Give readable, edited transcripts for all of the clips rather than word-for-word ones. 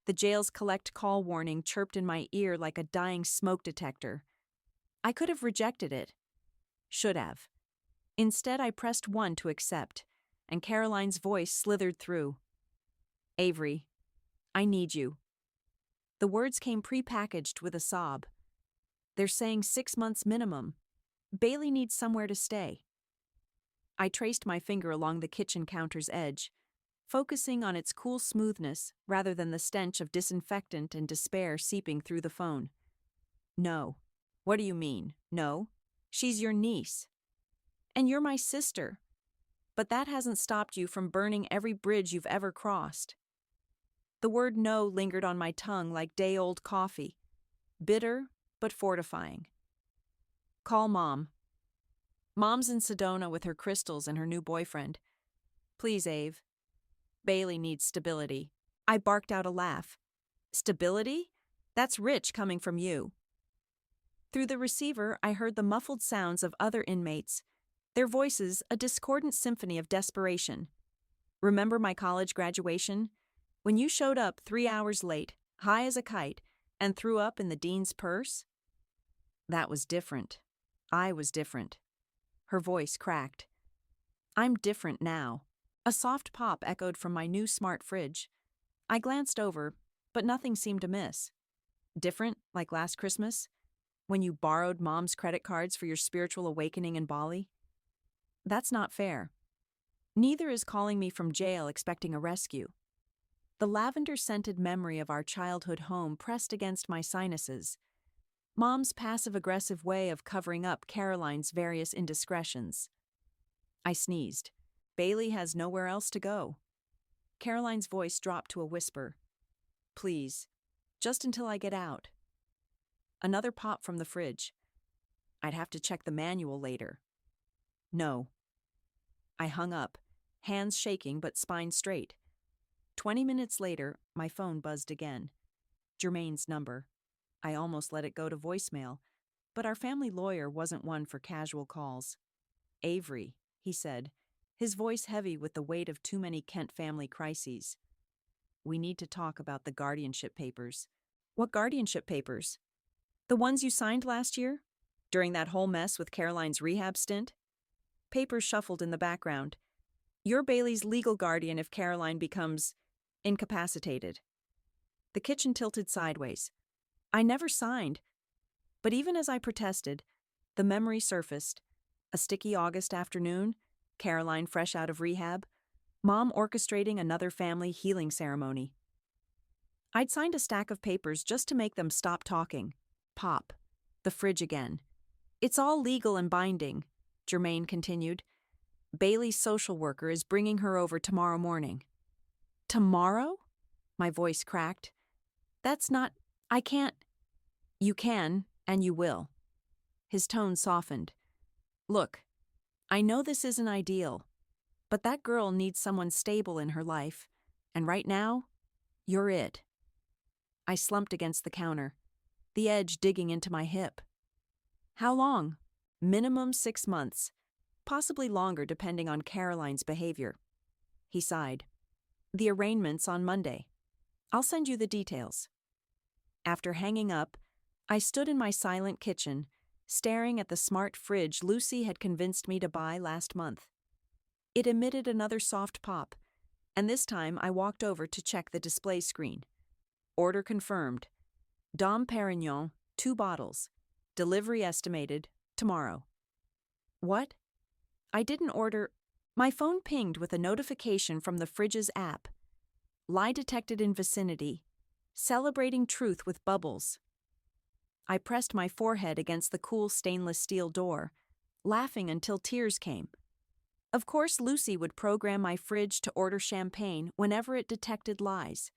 The jail's collect call warning chirped in my ear like a dying smoke detector. I could have rejected it. Should have. Instead, I pressed 1 to accept, and Caroline's voice slithered through. Avery, I need you. The words came pre-packaged with a sob. They're saying 6 months minimum. Bailey needs somewhere to stay. I traced my finger along the kitchen counter's edge, focusing on its cool smoothness rather than the stench of disinfectant and despair seeping through the phone. No. What do you mean, no? She's your niece. And you're my sister. But that hasn't stopped you from burning every bridge you've ever crossed. The word no lingered on my tongue like day-old coffee, bitter but fortifying. Call Mom. Mom's in Sedona with her crystals and her new boyfriend. Please, Ave. Bailey needs stability. I barked out a laugh. Stability? That's rich coming from you. Through the receiver, I heard the muffled sounds of other inmates, their voices a discordant symphony of desperation. Remember my college graduation? When you showed up 3 hours late, high as a kite, and threw up in the dean's purse? That was different. I was different. Her voice cracked. I'm different now. A soft pop echoed from my new smart fridge. I glanced over, but nothing seemed amiss. Different, like last Christmas? When you borrowed Mom's credit cards for your spiritual awakening in Bali? That's not fair. Neither is calling me from jail expecting a rescue. The lavender-scented memory of our childhood home pressed against my sinuses. Mom's passive-aggressive way of covering up Caroline's various indiscretions. I sneezed. Bailey has nowhere else to go. Caroline's voice dropped to a whisper. Please, just until I get out. Another pop from the fridge. I'd have to check the manual later. No. I hung up, hands shaking but spine straight. 20 minutes later, my phone buzzed again. Jermaine's number. I almost let it go to voicemail, but our family lawyer wasn't one for casual calls. Avery, he said, his voice heavy with the weight of too many Kent family crises. We need to talk about the guardianship papers. What guardianship papers? The ones you signed last year? During that whole mess with Caroline's rehab stint? Papers shuffled in the background. You're Bailey's legal guardian if Caroline becomes incapacitated. The kitchen tilted sideways. I never signed. But even as I protested, the memory surfaced. A sticky August afternoon, Caroline fresh out of rehab, Mom orchestrating another family healing ceremony. I'd signed a stack of papers just to make them stop talking. Pop. The fridge again. It's all legal and binding, Jermaine continued. Bailey's social worker is bringing her over tomorrow morning. Tomorrow? My voice cracked. That's not... I can't... You can, and you will. His tone softened. Look, I know this isn't ideal, but that girl needs someone stable in her life, and right now, you're it. I slumped against the counter, the edge digging into my hip. How long? Minimum 6 months, possibly longer depending on Caroline's behavior. He sighed. The arraignment's on Monday. I'll send you the details. After hanging up, I stood in my silent kitchen, staring at the smart fridge Lucy had convinced me to buy last month. It emitted another soft pop, and this time I walked over to check the display screen. Order confirmed. Dom Perignon, 2 bottles. Delivery estimated tomorrow. What? I didn't order... My phone pinged with a notification from the fridge's app. Lie detected in vicinity. Celebrating truth with bubbles. I pressed my forehead against the cool stainless steel door, laughing until tears came. Of course, Lucy would program my fridge to order champagne whenever it detected lies.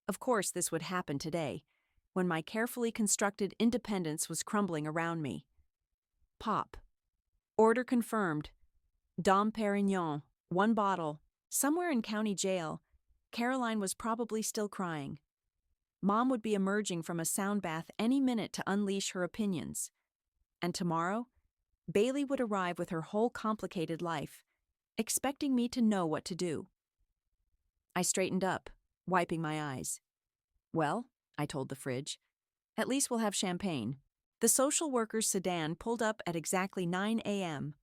Of course, this would happen today, when my carefully constructed independence was crumbling around me. Pop. Order confirmed. Dom Perignon, 1 bottle. Somewhere in county jail, Caroline was probably still crying. Mom would be emerging from a sound bath any minute to unleash her opinions. And tomorrow, Bailey would arrive with her whole complicated life, expecting me to know what to do. I straightened up, wiping my eyes. Well, I told the fridge, at least we'll have champagne. The social worker's sedan pulled up at exactly 9 a.m.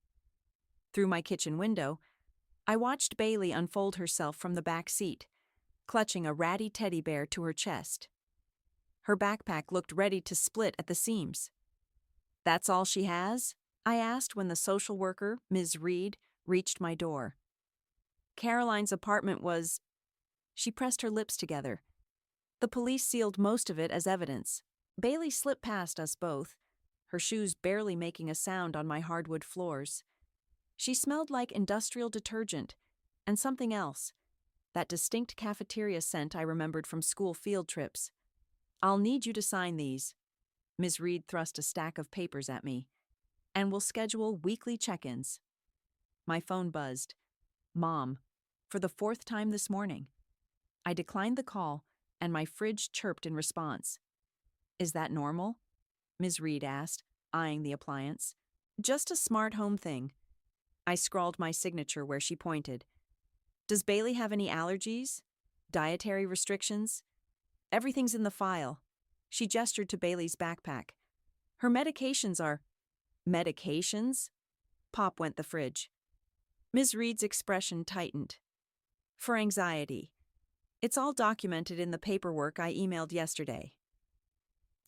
Through my kitchen window, I watched Bailey unfold herself from the back seat, clutching a ratty teddy bear to her chest. Her backpack looked ready to split at the seams. "That's all she has?" I asked when the social worker, Ms. Reed, reached my door. Caroline's apartment was... She pressed her lips together. The police sealed most of it as evidence. Bailey slipped past us both, her shoes barely making a sound on my hardwood floors. She smelled like industrial detergent and something else, that distinct cafeteria scent I remembered from school field trips. "I'll need you to sign these." Ms. Reed thrust a stack of papers at me. "And we'll schedule weekly check-ins." My phone buzzed. Mom, for the 4th time this morning. I declined the call, and my fridge chirped in response. "Is that normal?" Ms. Reed asked, eyeing the appliance. "Just a smart home thing." I scrawled my signature where she pointed. "Does Bailey have any allergies? Dietary restrictions?" "Everything's in the file." She gestured to Bailey's backpack. "Her medications are..." "Medications?" Pop went the fridge. Ms. Reed's expression tightened. "For anxiety. It's all documented in the paperwork I emailed yesterday."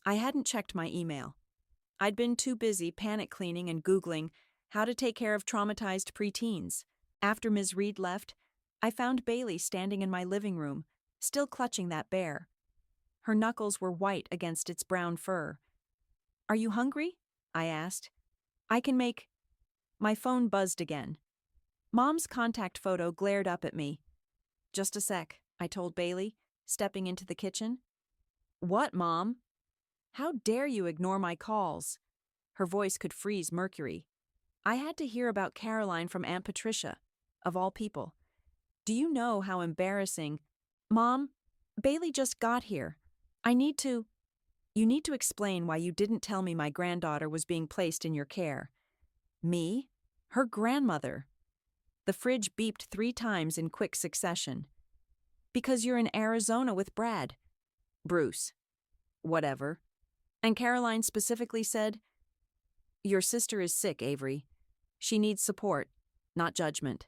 I hadn't checked my email. I'd been too busy panic cleaning and Googling how to take care of traumatized preteens. After Ms. Reed left, I found Bailey standing in my living room, still clutching that bear. Her knuckles were white against its brown fur. "Are you hungry?" I asked. "I can make..." My phone buzzed again. Mom's contact photo glared up at me. "Just a sec," I told Bailey, stepping into the kitchen. "What, Mom?" "How dare you ignore my calls?" Her voice could freeze mercury. I had to hear about Caroline from Aunt Patricia, of all people. "Do you know how embarrassing..." "Mom, Bailey just got here. You need to explain why you didn't tell me my granddaughter was being placed in your care." "Me? Her grandmother." The fridge beeped 3 times in quick succession. "Because you're in Arizona with Brad." "Bruce." "Whatever." And Caroline specifically said, "Your sister is sick, Avery. She needs support, not judgment.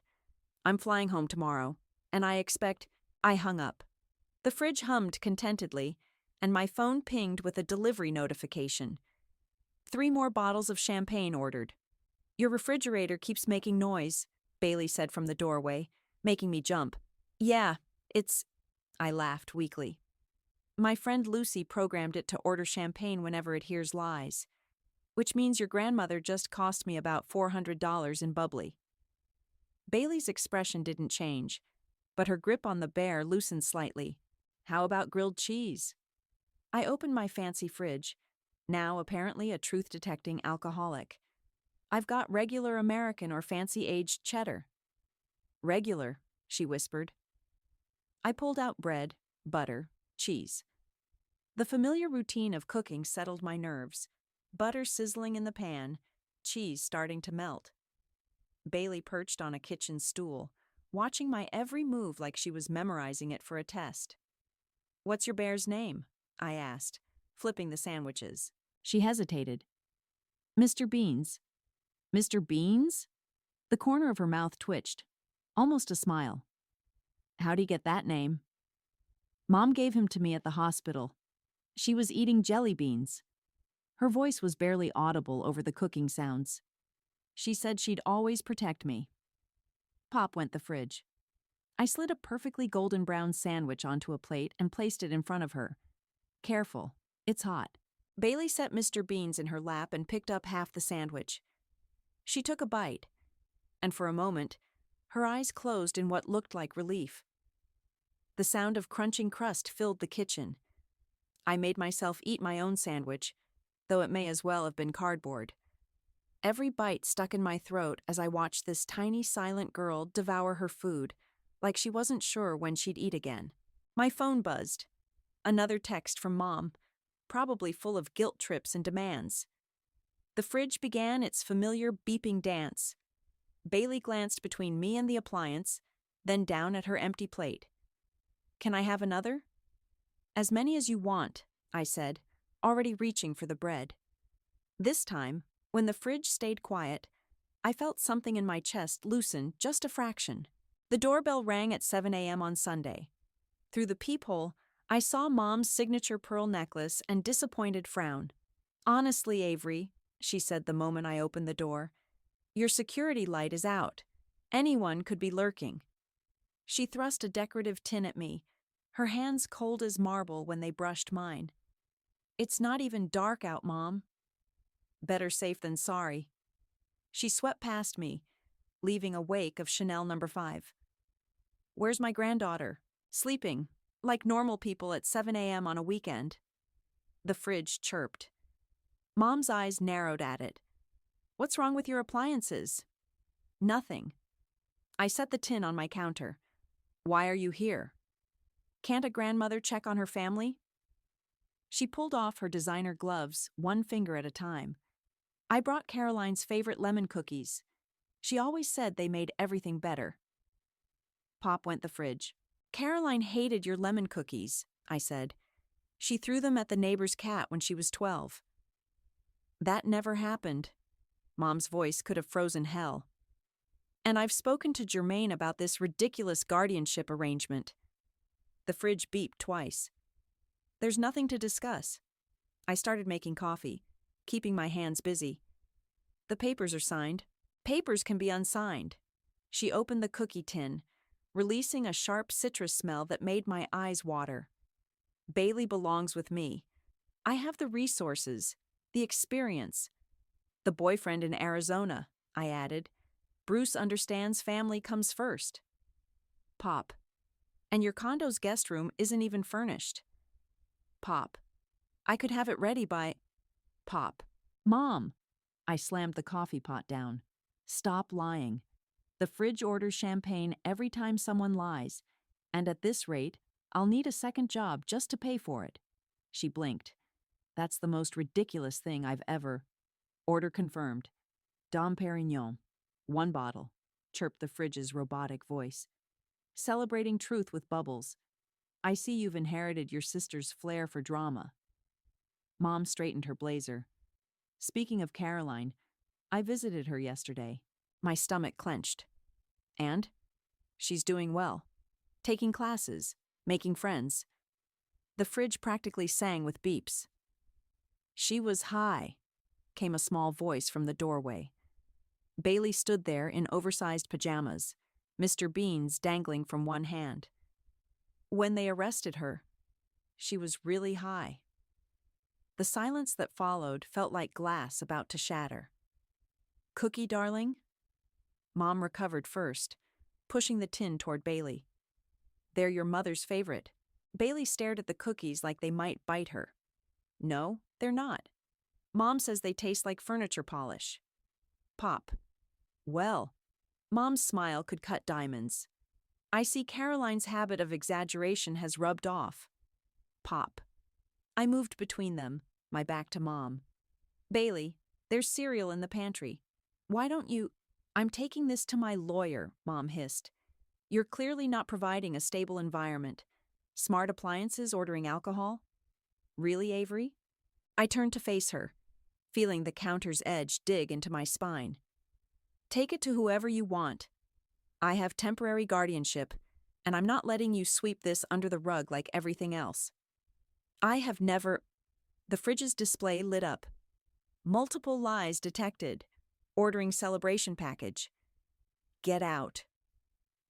I'm flying home tomorrow, and I expect..." I hung up. The fridge hummed contentedly, and my phone pinged with a delivery notification. 3 more bottles of champagne ordered. "Your refrigerator keeps making noise," Bailey said from the doorway, making me jump. "Yeah, it's..." I laughed weakly. "My friend Lucy programmed it to order champagne whenever it hears lies. Which means your grandmother just cost me about $400 in bubbly." Bailey's expression didn't change, but her grip on the bear loosened slightly. "How about grilled cheese?" I opened my fancy fridge, now apparently a truth-detecting alcoholic. "I've got regular American or fancy-aged cheddar." "Regular," she whispered. I pulled out bread, butter, cheese. The familiar routine of cooking settled my nerves. Butter sizzling in the pan, cheese starting to melt. Bailey perched on a kitchen stool, watching my every move like she was memorizing it for a test. "What's your bear's name?" I asked, flipping the sandwiches. She hesitated. "Mr. Beans." "Mr. Beans?" The corner of her mouth twitched, almost a smile. "How'd he get that name?" "Mom gave him to me at the hospital. She was eating jelly beans." Her voice was barely audible over the cooking sounds. "She said she'd always protect me." Pop went the fridge. I slid a perfectly golden brown sandwich onto a plate and placed it in front of her. "Careful, it's hot." Bailey set Mr. Beans in her lap and picked up half the sandwich. She took a bite, and for a moment, her eyes closed in what looked like relief. The sound of crunching crust filled the kitchen. I made myself eat my own sandwich, though it may as well have been cardboard. Every bite stuck in my throat as I watched this tiny silent girl devour her food, like she wasn't sure when she'd eat again. My phone buzzed. Another text from Mom, probably full of guilt trips and demands. The fridge began its familiar beeping dance. Bailey glanced between me and the appliance, then down at her empty plate. "Can I have another?" As many as you want, I said, already reaching for the bread. This time, when the fridge stayed quiet, I felt something in my chest loosen just a fraction. The doorbell rang at 7 a.m. on Sunday. Through the peephole, I saw Mom's signature pearl necklace and disappointed frown. "Honestly, Avery," she said the moment I opened the door, "your security light is out. Anyone could be lurking." She thrust a decorative tin at me, her hands cold as marble when they brushed mine. "It's not even dark out, Mom." "Better safe than sorry." She swept past me, leaving a wake of Chanel No. 5. "Where's my granddaughter?" "Sleeping, like normal people at 7 a.m. on a weekend." The fridge chirped. Mom's eyes narrowed at it. "What's wrong with your appliances?" "Nothing." I set the tin on my counter. "Why are you here?" "Can't a grandmother check on her family?" She pulled off her designer gloves, one finger at a time. "I brought Caroline's favorite lemon cookies. She always said they made everything better." Pop went the fridge. "Caroline hated your lemon cookies," I said. "She threw them at the neighbor's cat when she was 12. "That never happened." Mom's voice could have frozen hell. "And I've spoken to Jermaine about this ridiculous guardianship arrangement." The fridge beeped twice. "There's nothing to discuss." I started making coffee, keeping my hands busy. "The papers are signed." "Papers can be unsigned." She opened the cookie tin, releasing a sharp citrus smell that made my eyes water. "Bailey belongs with me. I have the resources, the experience. The boyfriend in Arizona," I added. "Bruce understands family comes first." Pop. "And your condo's guest room isn't even furnished." Pop. "I could have it ready by—" Pop. "Mom." I slammed the coffee pot down. "Stop lying. The fridge orders champagne every time someone lies, and at this rate, I'll need a second job just to pay for it." She blinked. "That's the most ridiculous thing I've ever—" "Order confirmed. Dom Perignon. 1 bottle," chirped the fridge's robotic voice. "Celebrating truth with bubbles. I see you've inherited your sister's flair for drama." Mom straightened her blazer. "Speaking of Caroline, I visited her yesterday." My stomach clenched. "And?" "She's doing well. Taking classes, making friends." The fridge practically sang with beeps. "She was high," came a small voice from the doorway. Bailey stood there in oversized pajamas, Mr. Beans dangling from one hand. "When they arrested her, she was really high." The silence that followed felt like glass about to shatter. "Cookie, darling?" Mom recovered first, pushing the tin toward Bailey. "They're your mother's favorite." Bailey stared at the cookies like they might bite her. "No, they're not. Mom says they taste like furniture polish." Pop. "Well." Mom's smile could cut diamonds. "I see Caroline's habit of exaggeration has rubbed off." Pop. I moved between them, my back to Mom. "Bailey, there's cereal in the pantry. Why don't you—" "I'm taking this to my lawyer," Mom hissed. "You're clearly not providing a stable environment. Smart appliances ordering alcohol." "Really, Avery?" I turned to face her, feeling the counter's edge dig into my spine. "Take it to whoever you want. I have temporary guardianship, and I'm not letting you sweep this under the rug like everything else." "I have never—" The fridge's display lit up. "Multiple lies detected. Ordering celebration package." "Get out."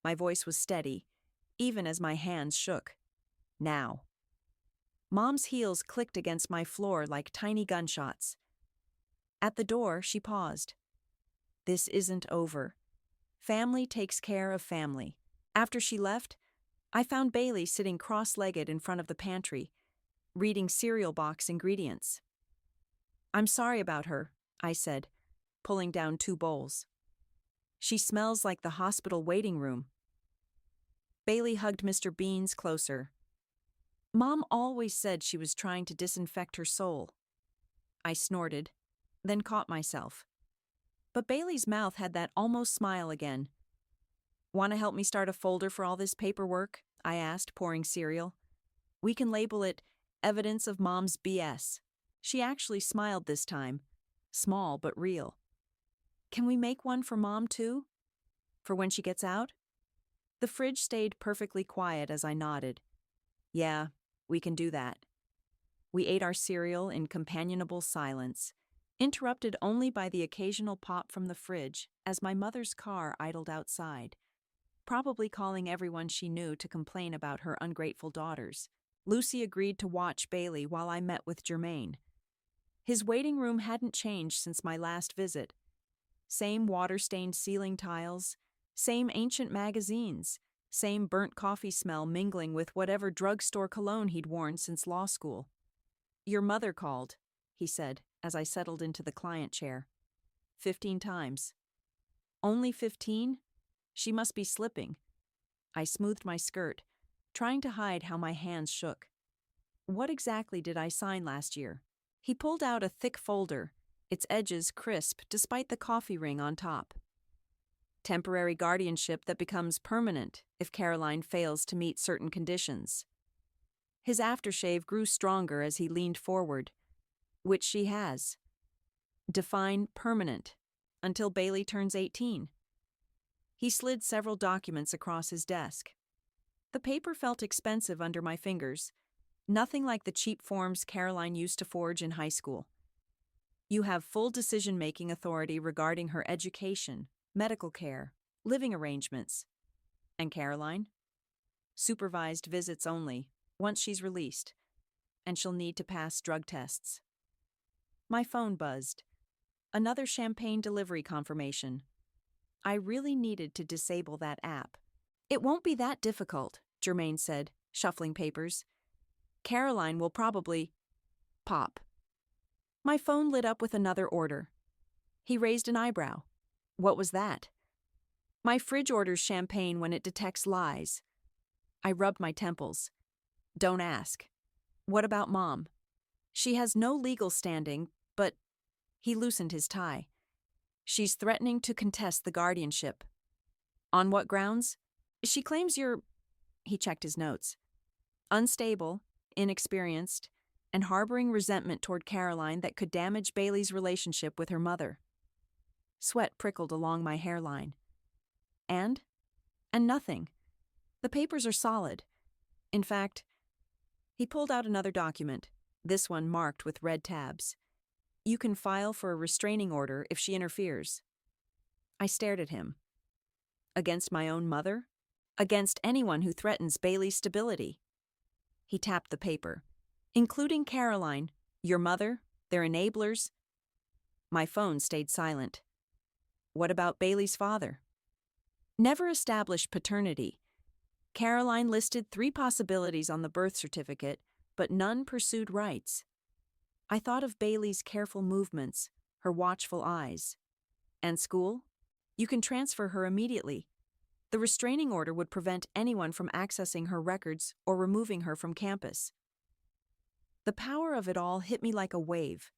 My voice was steady, even as my hands shook. "Now." Mom's heels clicked against my floor like tiny gunshots. At the door, she paused. "This isn't over. Family takes care of family." After she left, I found Bailey sitting cross-legged in front of the pantry, reading cereal box ingredients. "I'm sorry about her," I said, pulling down 2 bowls. "She smells like the hospital waiting room." Bailey hugged Mr. Beans closer. "Mom always said she was trying to disinfect her soul." I snorted, then caught myself. But Bailey's mouth had that almost smile again. "Want to help me start a folder for all this paperwork?" I asked, pouring cereal. We can label it evidence of Mom's BS. She actually smiled this time. Small but real. Can we make one for Mom too? For when she gets out? The fridge stayed perfectly quiet as I nodded. Yeah, we can do that. We ate our cereal in companionable silence, interrupted only by the occasional pop from the fridge as my mother's car idled outside, probably calling everyone she knew to complain about her ungrateful daughters. Lucy agreed to watch Bailey while I met with Jermaine. His waiting room hadn't changed since my last visit. Same water-stained ceiling tiles, same ancient magazines, same burnt coffee smell mingling with whatever drugstore cologne he'd worn since law school. Your mother called, he said as I settled into the client chair. 15 times. Only 15? She must be slipping. I smoothed my skirt, trying to hide how my hands shook. What exactly did I sign last year? He pulled out a thick folder, its edges crisp despite the coffee ring on top. Temporary guardianship that becomes permanent if Caroline fails to meet certain conditions. His aftershave grew stronger as he leaned forward, which she has. Define permanent, until Bailey turns 18. He slid several documents across his desk. The paper felt expensive under my fingers, nothing like the cheap forms Caroline used to forge in high school. You have full decision-making authority regarding her education, medical care, living arrangements. And Caroline? Supervised visits only, once she's released, and she'll need to pass drug tests. My phone buzzed. Another champagne delivery confirmation. I really needed to disable that app. It won't be that difficult, Jermaine said, shuffling papers. Caroline will probably... Pop. My phone lit up with another order. He raised an eyebrow. What was that? My fridge orders champagne when it detects lies. I rubbed my temples. Don't ask. What about Mom? She has no legal standing, but... He loosened his tie. She's threatening to contest the guardianship. On what grounds? She claims you're... He checked his notes. Unstable, inexperienced, and harboring resentment toward Caroline that could damage Bailey's relationship with her mother. Sweat prickled along my hairline. And nothing. The papers are solid. In fact, he pulled out another document, this one marked with red tabs. You can file for a restraining order if she interferes. I stared at him. Against my own mother? Against anyone who threatens Bailey's stability. He tapped the paper. Including Caroline, your mother, their enablers. My phone stayed silent. What about Bailey's father? Never established paternity. Caroline listed 3 possibilities on the birth certificate, but none pursued rights. I thought of Bailey's careful movements, her watchful eyes. And school? You can transfer her immediately. The restraining order would prevent anyone from accessing her records or removing her from campus. The power of it all hit me like a wave.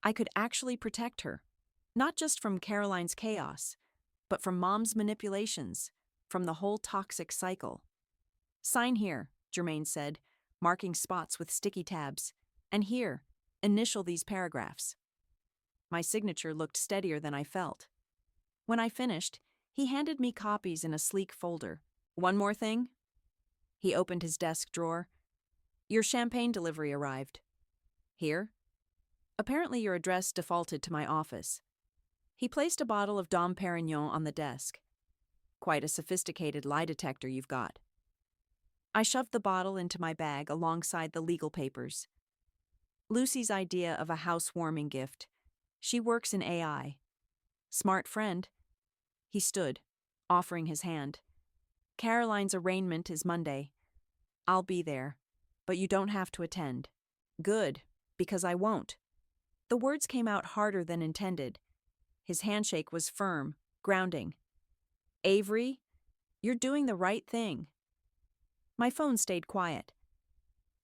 I could actually protect her, not just from Caroline's chaos, but from Mom's manipulations, from the whole toxic cycle. Sign here, Jermaine said, marking spots with sticky tabs. And here, initial these paragraphs. My signature looked steadier than I felt. When I finished, he handed me copies in a sleek folder. One more thing? He opened his desk drawer. Your champagne delivery arrived. Here? Apparently your address defaulted to my office. He placed a bottle of Dom Perignon on the desk. Quite a sophisticated lie detector you've got. I shoved the bottle into my bag alongside the legal papers. Lucy's idea of a housewarming gift. She works in AI. Smart friend. He stood, offering his hand. Caroline's arraignment is Monday. I'll be there, but you don't have to attend. Good, because I won't. The words came out harder than intended. His handshake was firm, grounding. Avery, you're doing the right thing. My phone stayed quiet.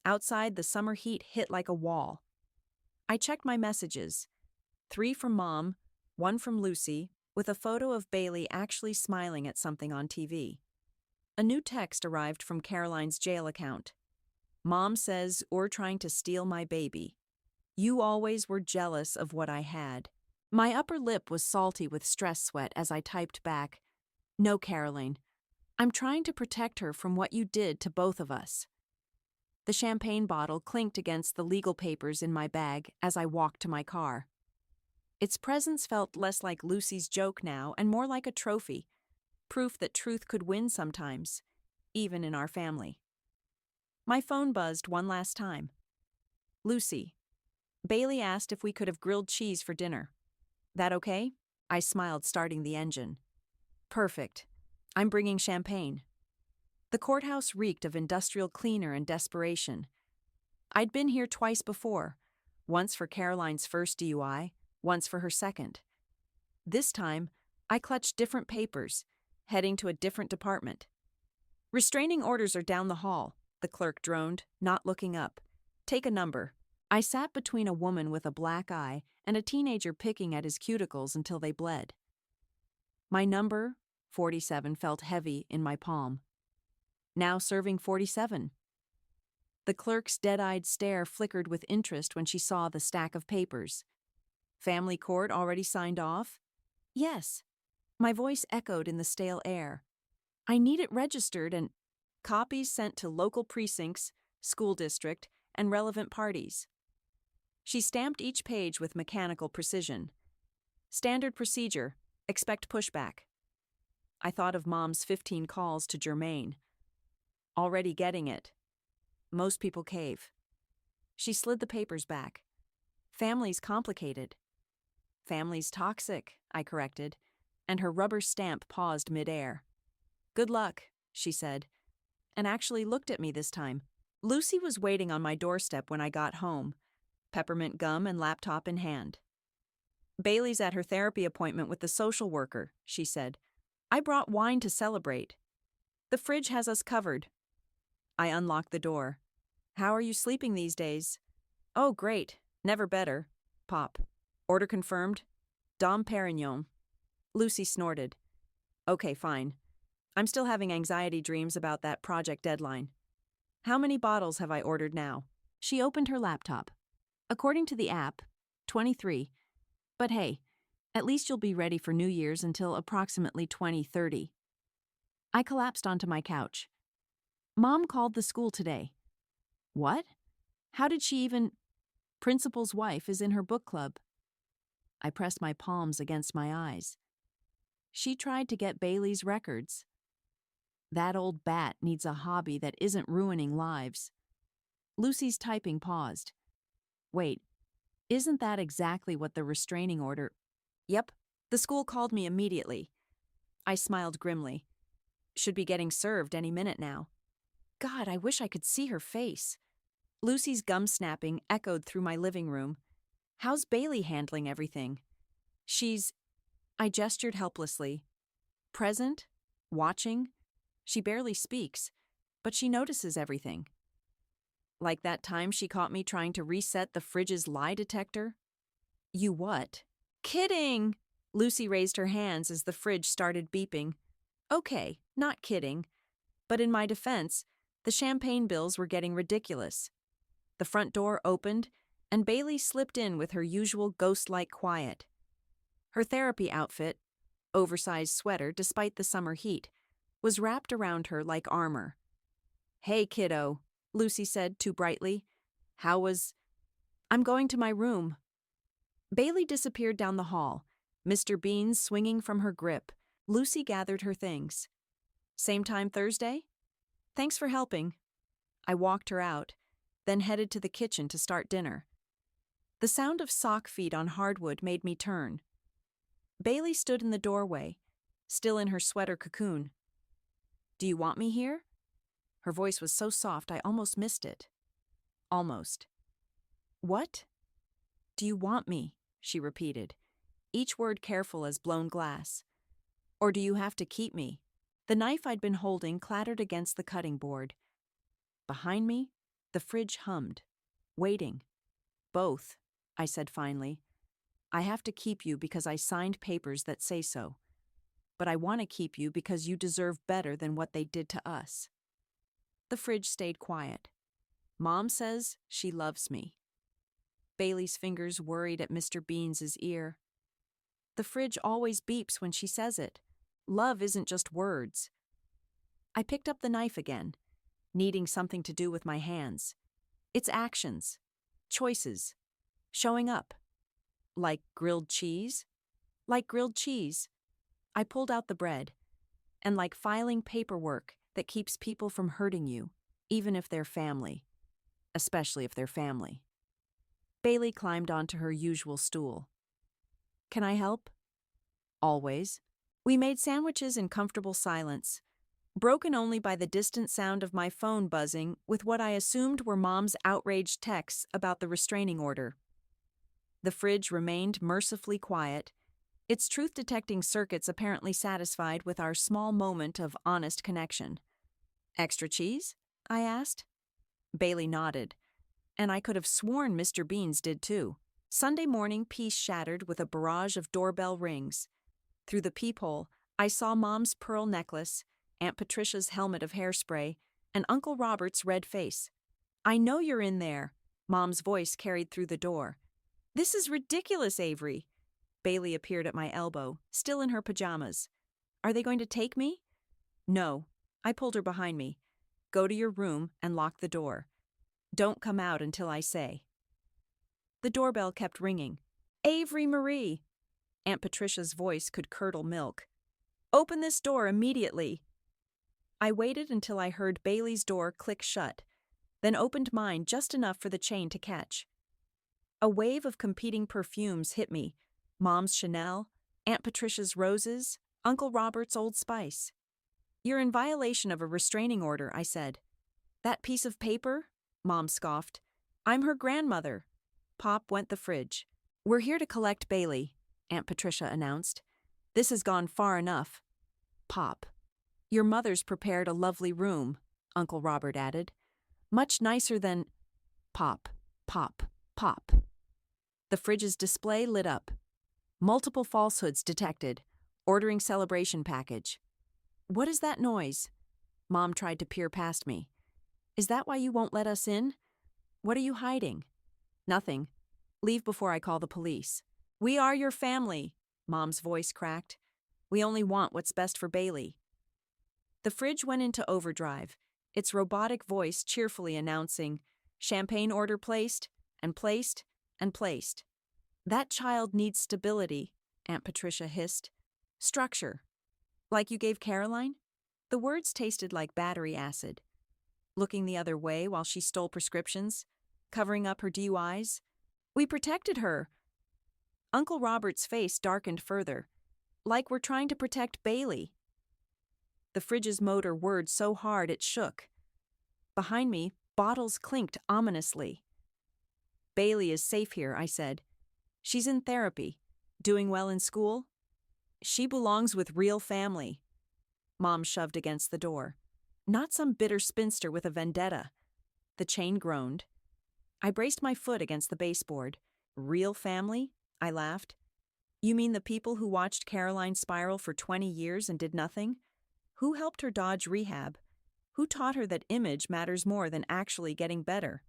Outside, the summer heat hit like a wall. I checked my messages. 3 from Mom, 1 from Lucy, with a photo of Bailey actually smiling at something on TV. A new text arrived from Caroline's jail account. Mom says you're trying to steal my baby. You always were jealous of what I had. My upper lip was salty with stress sweat as I typed back, "No, Caroline. I'm trying to protect her from what you did to both of us." The champagne bottle clinked against the legal papers in my bag as I walked to my car. Its presence felt less like Lucy's joke now and more like a trophy, proof that truth could win sometimes, even in our family. My phone buzzed one last time. "Lucy, Bailey asked if we could have grilled cheese for dinner. That okay?" I smiled, starting the engine. "Perfect. I'm bringing champagne." The courthouse reeked of industrial cleaner and desperation. I'd been here twice before, once for Caroline's first DUI, once for her second. This time, I clutched different papers, heading to a different department. "Restraining orders are down the hall," the clerk droned, not looking up. "Take a number." I sat between a woman with a black eye and a teenager picking at his cuticles until they bled. My number, 47, felt heavy in my palm. Now serving 47. The clerk's dead-eyed stare flickered with interest when she saw the stack of papers. "Family court already signed off?" "Yes." My voice echoed in the stale air. "I need it registered and copies sent to local precincts, school district, and relevant parties." She stamped each page with mechanical precision. "Standard procedure. Expect pushback." I thought of Mom's 15 calls to Germaine. Already getting it. Most people cave. She slid the papers back. "Family's complicated." "Family's toxic," I corrected, and her rubber stamp paused midair. "Good luck," she said, and actually looked at me this time. Lucy was waiting on my doorstep when I got home, peppermint gum and laptop in hand. "Bailey's at her therapy appointment with the social worker," she said. "I brought wine to celebrate. The fridge has us covered." I unlocked the door. "How are you sleeping these days?" "Oh, great. Never better." Pop. "Order confirmed? Dom Perignon." Lucy snorted. "Okay, fine. I'm still having anxiety dreams about that project deadline. How many bottles have I ordered now?" She opened her laptop. "According to the app, 23. But hey, at least you'll be ready for New Year's until approximately 2030. I collapsed onto my couch. "Mom called the school today." "What? How did she even—" "Principal's wife is in her book club." I pressed my palms against my eyes. "She tried to get Bailey's records." That old bat needs a hobby that isn't ruining lives. Lucy's typing paused. "Wait, isn't that exactly what the restraining order—" "Yep, the school called me immediately." I smiled grimly. "Should be getting served any minute now." God, I wish I could see her face. Lucy's gum snapping echoed through my living room. "How's Bailey handling everything?" I gestured helplessly. "Present? Watching? She barely speaks, but she notices everything." "Like that time she caught me trying to reset the fridge's lie detector?" "You what?" "Kidding!" Lucy raised her hands as the fridge started beeping. "Okay, not kidding. But in my defense, the champagne bills were getting ridiculous." The front door opened, and Bailey slipped in with her usual ghost-like quiet. Her therapy outfit, oversized sweater despite the summer heat, was wrapped around her like armor. "Hey, kiddo," Lucy said too brightly. "How was—" "I'm going to my room." Bailey disappeared down the hall, Mr. Bean swinging from her grip. Lucy gathered her things. "Same time Thursday?" "Thanks for helping." I walked her out, then headed to the kitchen to start dinner. The sound of sock feet on hardwood made me turn. Bailey stood in the doorway, still in her sweater cocoon. "Do you want me here?" Her voice was so soft I almost missed it. Almost. "What?" "Do you want me?" she repeated, each word careful as blown glass. "Or do you have to keep me?" The knife I'd been holding clattered against the cutting board. Behind me, the fridge hummed. "Waiting." "Both," I said finally. "I have to keep you because I signed papers that say so. But I want to keep you because you deserve better than what they did to us." The fridge stayed quiet. Mom says she loves me. Bailey's fingers worried at Mr. Beans's ear. The fridge always beeps when she says it. Love isn't just words. I picked up the knife again, needing something to do with my hands. It's actions, choices, showing up. Like grilled cheese? Like grilled cheese. I pulled out the bread, and like filing paperwork that keeps people from hurting you, even if they're family. Especially if they're family. Bailey climbed onto her usual stool. Can I help? Always. We made sandwiches in comfortable silence, broken only by the distant sound of my phone buzzing with what I assumed were Mom's outraged texts about the restraining order. The fridge remained mercifully quiet, its truth-detecting circuits apparently satisfied with our small moment of honest connection. Extra cheese? I asked. Bailey nodded, and I could have sworn Mr. Beans did too. Sunday morning peace shattered with a barrage of doorbell rings. Through the peephole, I saw Mom's pearl necklace, Aunt Patricia's helmet of hairspray, and Uncle Robert's red face. I know you're in there, Mom's voice carried through the door. This is ridiculous, Avery. Bailey appeared at my elbow, still in her pajamas. Are they going to take me? No. I pulled her behind me. Go to your room and lock the door. Don't come out until I say. The doorbell kept ringing. Avery Marie! Aunt Patricia's voice could curdle milk. Open this door immediately. I waited until I heard Bailey's door click shut, then opened mine just enough for the chain to catch. A wave of competing perfumes hit me. Mom's Chanel, Aunt Patricia's roses, Uncle Robert's Old Spice. You're in violation of a restraining order, I said. That piece of paper? Mom scoffed. I'm her grandmother. Pop went the fridge. We're here to collect Bailey, Aunt Patricia announced. This has gone far enough. Pop. Your mother's prepared a lovely room, Uncle Robert added. Much nicer than… Pop, pop, pop. The fridge's display lit up. Multiple falsehoods detected. Ordering celebration package. What is that noise? Mom tried to peer past me. Is that why you won't let us in? What are you hiding? Nothing. Leave before I call the police. We are your family, Mom's voice cracked. We only want what's best for Bailey. The fridge went into overdrive, its robotic voice cheerfully announcing, champagne order placed, and placed, and placed. That child needs stability, Aunt Patricia hissed. Structure. Like you gave Caroline? The words tasted like battery acid. Looking the other way while she stole prescriptions, covering up her DUIs. We protected her. Uncle Robert's face darkened further. Like we're trying to protect Bailey. The fridge's motor whirred so hard it shook. Behind me, bottles clinked ominously. Bailey is safe here, I said. She's in therapy. Doing well in school? She belongs with real family. Mom shoved against the door. Not some bitter spinster with a vendetta. The chain groaned. I braced my foot against the baseboard. Real family? I laughed. You mean the people who watched Caroline spiral for 20 years and did nothing? Who helped her dodge rehab? Who taught her that image matters more than actually getting better?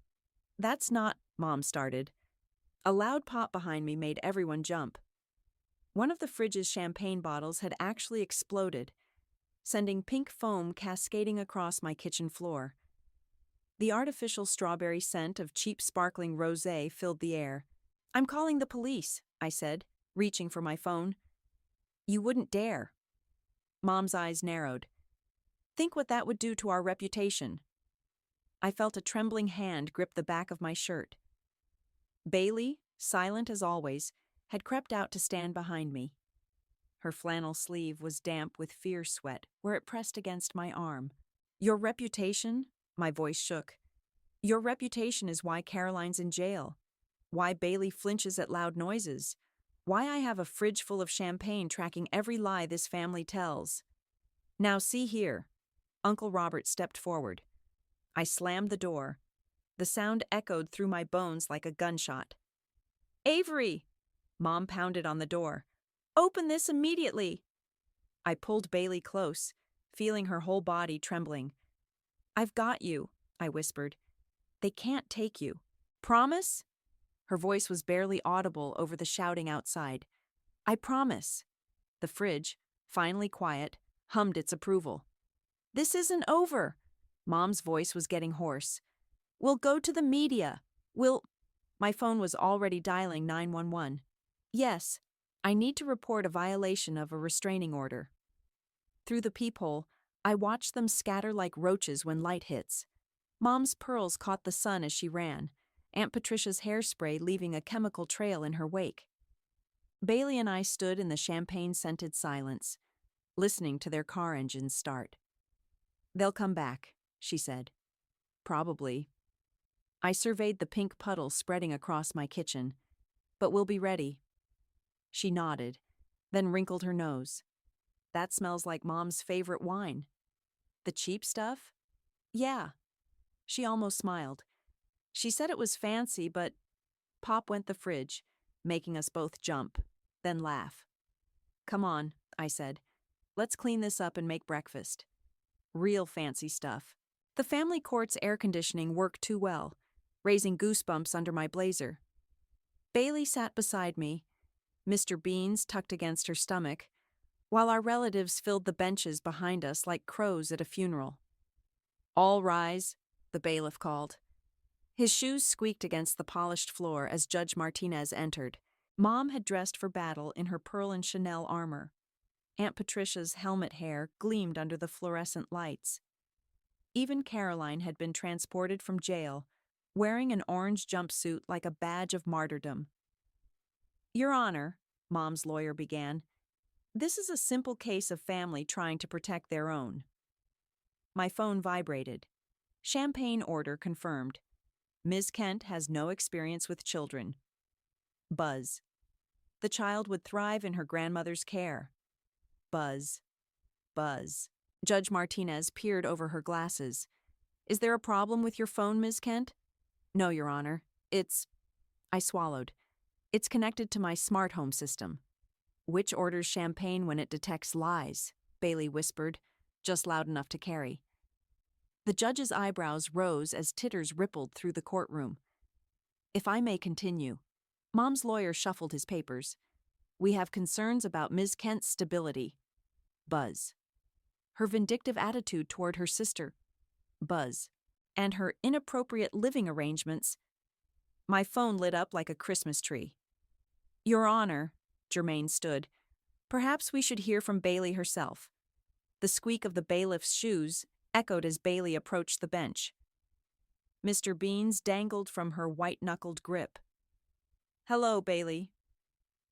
That's not, Mom started. A loud pop behind me made everyone jump. One of the fridge's champagne bottles had actually exploded, sending pink foam cascading across my kitchen floor. The artificial strawberry scent of cheap sparkling rosé filled the air. I'm calling the police, I said, reaching for my phone. You wouldn't dare. Mom's eyes narrowed. Think what that would do to our reputation. I felt a trembling hand grip the back of my shirt. Bailey, silent as always, had crept out to stand behind me. Her flannel sleeve was damp with fear sweat where it pressed against my arm. Your reputation? My voice shook. Your reputation is why Caroline's in jail. Why Bailey flinches at loud noises. Why I have a fridge full of champagne tracking every lie this family tells. Now see here. Uncle Robert stepped forward. I slammed the door. The sound echoed through my bones like a gunshot. Avery! Mom pounded on the door. Open this immediately! I pulled Bailey close, feeling her whole body trembling. I've got you, I whispered. They can't take you. Promise? Her voice was barely audible over the shouting outside. I promise. The fridge, finally quiet, hummed its approval. This isn't over. Mom's voice was getting hoarse. We'll go to the media. My phone was already dialing 911. Yes, I need to report a violation of a restraining order. Through the peephole, I watched them scatter like roaches when light hits. Mom's pearls caught the sun as she ran, Aunt Patricia's hairspray leaving a chemical trail in her wake. Bailey and I stood in the champagne-scented silence, listening to their car engines start. They'll come back, she said. Probably. I surveyed the pink puddle spreading across my kitchen. But we'll be ready. She nodded, then wrinkled her nose. That smells like Mom's favorite wine. The cheap stuff? Yeah. She almost smiled. She said it was fancy, but pop went the fridge, making us both jump, then laugh. Come on, I said. Let's clean this up and make breakfast. Real fancy stuff. The family court's air conditioning worked too well, raising goosebumps under my blazer. Bailey sat beside me, Mr. Beans tucked against her stomach, while our relatives filled the benches behind us like crows at a funeral. All rise, the bailiff called. His shoes squeaked against the polished floor as Judge Martinez entered. Mom had dressed for battle in her pearl and Chanel armor. Aunt Patricia's helmet hair gleamed under the fluorescent lights. Even Caroline had been transported from jail, wearing an orange jumpsuit like a badge of martyrdom. Your Honor, Mom's lawyer began, this is a simple case of family trying to protect their own. My phone vibrated. Champagne order confirmed. Ms. Kent has no experience with children. Buzz. The child would thrive in her grandmother's care. Buzz. Buzz. Judge Martinez peered over her glasses. Is there a problem with your phone, Ms. Kent? No, Your Honor. I swallowed. It's connected to my smart home system. Which orders champagne when it detects lies? Bailey whispered, just loud enough to carry. The judge's eyebrows rose as titters rippled through the courtroom. If I may continue. Mom's lawyer shuffled his papers. We have concerns about Ms. Kent's stability. Buzz. Her vindictive attitude toward her sister. Buzz. And her inappropriate living arrangements. My phone lit up like a Christmas tree. Your Honor, Germaine stood. Perhaps we should hear from Bailey herself. The squeak of the bailiff's shoes echoed as Bailey approached the bench. Mr. Beans dangled from her white-knuckled grip. Hello, Bailey.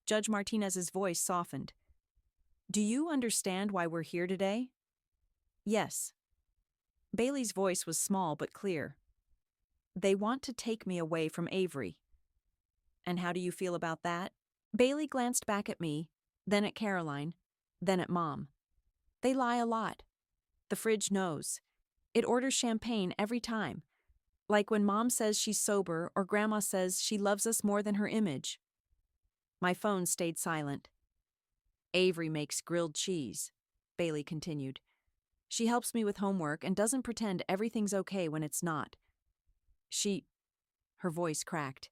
Judge Martinez's voice softened. Do you understand why we're here today? Yes. Bailey's voice was small but clear. They want to take me away from Avery. And how do you feel about that? Bailey glanced back at me, then at Caroline, then at Mom. They lie a lot. The fridge knows. It orders champagne every time. Like when Mom says she's sober or Grandma says she loves us more than her image. My phone stayed silent. Avery makes grilled cheese, Bailey continued. She helps me with homework and doesn't pretend everything's okay when it's not. Her voice cracked.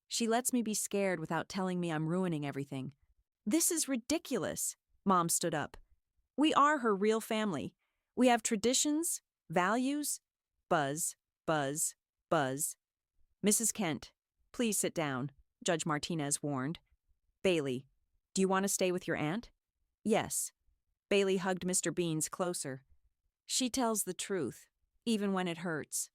She lets me be scared without telling me I'm ruining everything. This is ridiculous. Mom stood up. We are her real family. We have traditions, values. Buzz, buzz, buzz. Mrs. Kent, please sit down, Judge Martinez warned. Bailey, do you want to stay with your aunt? Yes. Bailey hugged Mr. Beans closer. She tells the truth, even when it hurts.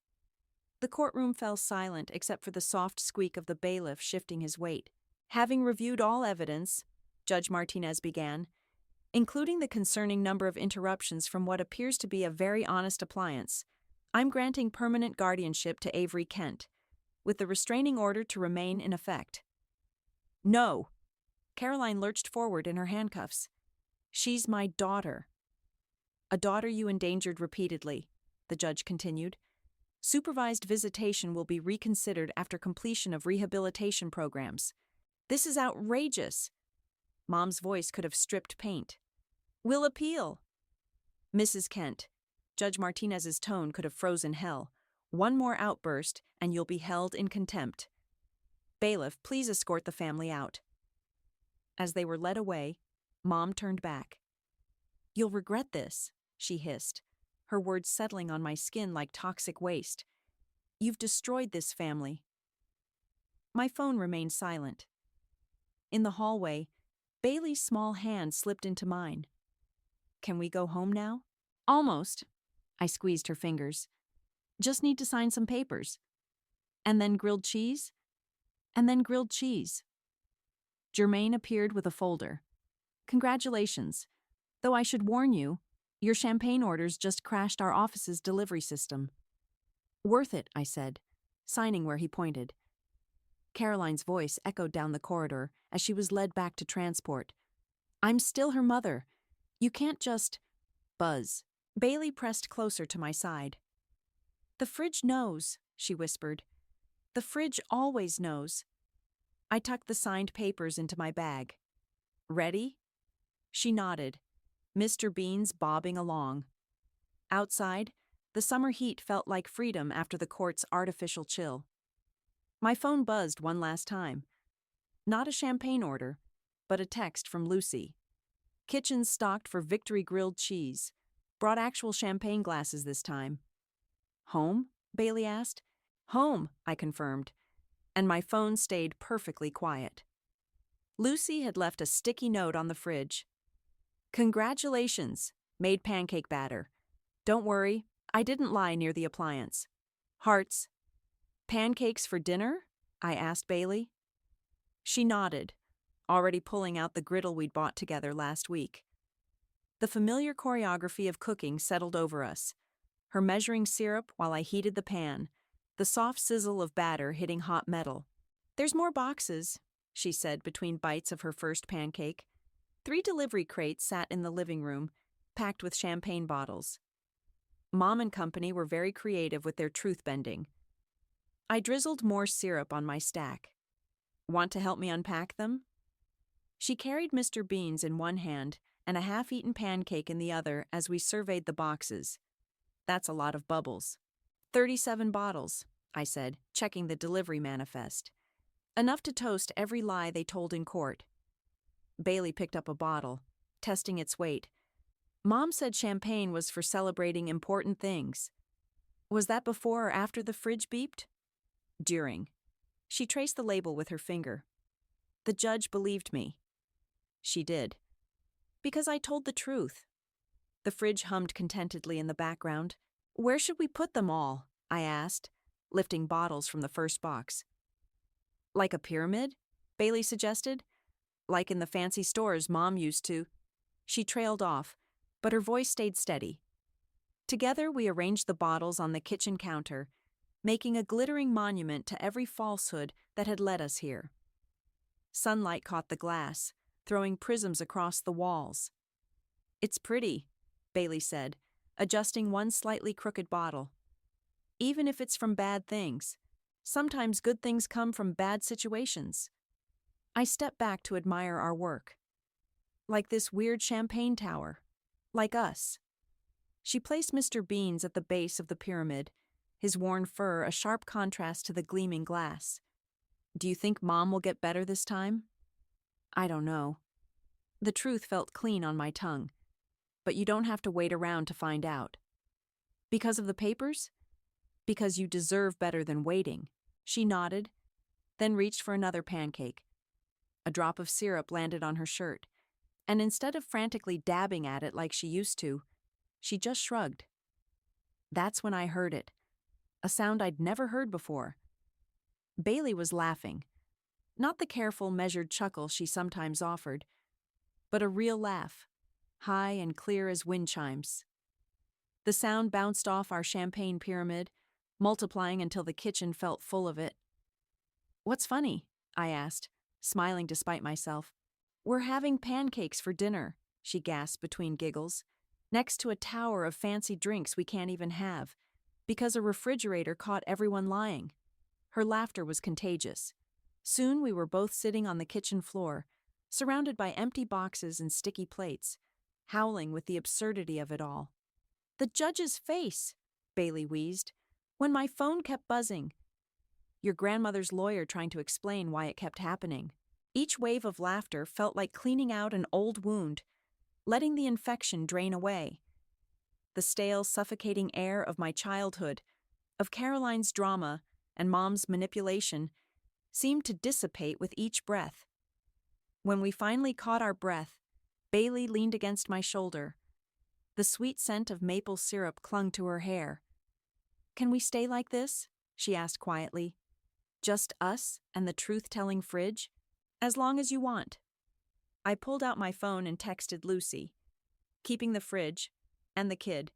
The courtroom fell silent except for the soft squeak of the bailiff shifting his weight. Having reviewed all evidence, Judge Martinez began, including the concerning number of interruptions from what appears to be a very honest appliance, I'm granting permanent guardianship to Avery Kent, with the restraining order to remain in effect. No! Caroline lurched forward in her handcuffs. She's my daughter. A daughter you endangered repeatedly, the judge continued. Supervised visitation will be reconsidered after completion of rehabilitation programs. This is outrageous. Mom's voice could have stripped paint. We'll appeal. Mrs. Kent, Judge Martinez's tone could have frozen hell. One more outburst, and you'll be held in contempt. Bailiff, please escort the family out. As they were led away, Mom turned back. You'll regret this, she hissed, her words settling on my skin like toxic waste. You've destroyed this family. My phone remained silent. In the hallway, Bailey's small hand slipped into mine. Can we go home now? Almost. I squeezed her fingers. Just need to sign some papers. And then grilled cheese? And then grilled cheese. Germaine appeared with a folder. Congratulations. Though I should warn you, your champagne orders just crashed our office's delivery system. Worth it, I said, signing where he pointed. Caroline's voice echoed down the corridor as she was led back to transport. I'm still her mother. You can't just... Buzz. Bailey pressed closer to my side. The fridge knows, she whispered. The fridge always knows. I tucked the signed papers into my bag. Ready? She nodded, Mr. Beans bobbing along. Outside, the summer heat felt like freedom after the court's artificial chill. My phone buzzed one last time. Not a champagne order, but a text from Lucy. Kitchen stocked for Victory grilled cheese. Brought actual champagne glasses this time. Home? Bailey asked. Home, I confirmed, and my phone stayed perfectly quiet. Lucy had left a sticky note on the fridge. Congratulations, made pancake batter. Don't worry, I didn't lie near the appliance. Hearts. Pancakes for dinner? I asked Bailey. She nodded, already pulling out the griddle we'd bought together last week. The familiar choreography of cooking settled over us. Her measuring syrup while I heated the pan, the soft sizzle of batter hitting hot metal. There's more boxes, she said between bites of her first pancake. 3 delivery crates sat in the living room, packed with champagne bottles. Mom and company were very creative with their truth-bending. I drizzled more syrup on my stack. Want to help me unpack them? She carried Mr. Beans in one hand and a half-eaten pancake in the other as we surveyed the boxes. That's a lot of bubbles. 37 bottles, I said, checking the delivery manifest. Enough to toast every lie they told in court. Bailey picked up a bottle, testing its weight. Mom said champagne was for celebrating important things. Was that before or after the fridge beeped? During. She traced the label with her finger. The judge believed me. She did. Because I told the truth. The fridge hummed contentedly in the background. Where should we put them all? I asked, lifting bottles from the first box. Like a pyramid? Bailey suggested. Like in the fancy stores Mom used to. She trailed off, but her voice stayed steady. Together we arranged the bottles on the kitchen counter, making a glittering monument to every falsehood that had led us here. Sunlight caught the glass, throwing prisms across the walls. It's pretty, Bailey said, adjusting one slightly crooked bottle. Even if it's from bad things, sometimes good things come from bad situations. I stepped back to admire our work. Like this weird champagne tower. Like us. She placed Mr. Beans at the base of the pyramid, his worn fur a sharp contrast to the gleaming glass. Do you think Mom will get better this time? I don't know. The truth felt clean on my tongue, but you don't have to wait around to find out. Because of the papers? Because you deserve better than waiting. She nodded, then reached for another pancake. A drop of syrup landed on her shirt, and instead of frantically dabbing at it like she used to, she just shrugged. That's when I heard it, a sound I'd never heard before. Bailey was laughing, not the careful, measured chuckle she sometimes offered, but a real laugh, high and clear as wind chimes. The sound bounced off our champagne pyramid, multiplying until the kitchen felt full of it. What's funny? I asked, smiling despite myself. We're having pancakes for dinner, she gasped between giggles, next to a tower of fancy drinks we can't even have, because a refrigerator caught everyone lying. Her laughter was contagious. Soon we were both sitting on the kitchen floor, surrounded by empty boxes and sticky plates, howling with the absurdity of it all. The judge's face, Bailey wheezed. When my phone kept buzzing. Your grandmother's lawyer trying to explain why it kept happening. Each wave of laughter felt like cleaning out an old wound, letting the infection drain away. The stale, suffocating air of my childhood, of Caroline's drama and Mom's manipulation, seemed to dissipate with each breath. When we finally caught our breath, Bailey leaned against my shoulder. The sweet scent of maple syrup clung to her hair. "Can we stay like this?" she asked quietly. "Just us and the truth-telling fridge? As long as you want." I pulled out my phone and texted Lucy, keeping the fridge and the kid,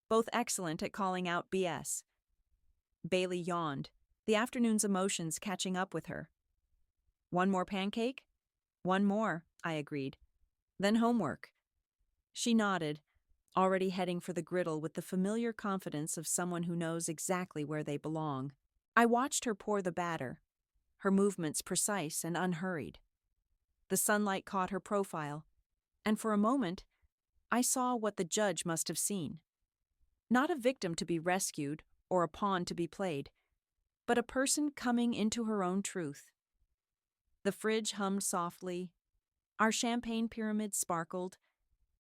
both excellent at calling out BS. Bailey yawned, the afternoon's emotions catching up with her. "One more pancake?" "One more," I agreed. "Then homework." She nodded, already heading for the griddle with the familiar confidence of someone who knows exactly where they belong. I watched her pour the batter, her movements precise and unhurried. The sunlight caught her profile, and for a moment, I saw what the judge must have seen. Not a victim to be rescued or a pawn to be played, but a person coming into her own truth. The fridge hummed softly, our champagne pyramid sparkled,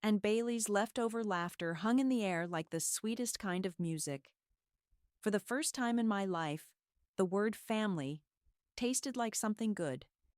and Bailey's leftover laughter hung in the air like the sweetest kind of music. For the first time in my life, the word family tasted like something good.